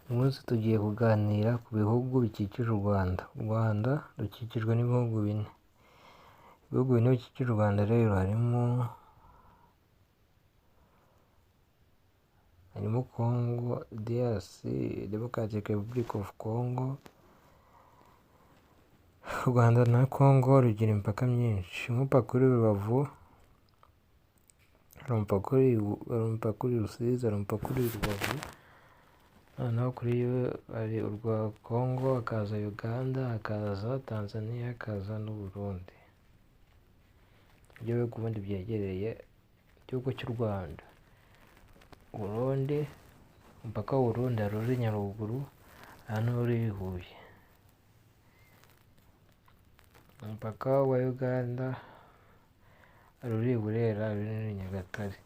Uyu munsi tugiye kuganira ku bihugu bikikije u Rwanda. U Rwanda rukikijwe n'ibihugu bine. Ibihugu bine bikikije u Rwanda rero harimo Congo, DRC, Democratic Republic of Congo. U Rwanda na Congo rugira imipaka myinshi. Umupaka uri Rubavu, hari umupaka uri Rusizi, hari umupaka uri Rubavu. Noneho kuri yo hari urwa Congo, hakaza Uganda, hakaza Tanzania, hakaza n'u Burundi. Ibyo bihugu ubundi byegereye igihugu cy'u Rwanda. Burundi, umupaka w'u Burundi hari uri Nyaruguru, hari n'uri Huye. Umupaka wa Uganda hari uri Burera, hari n'uri Nyagatare.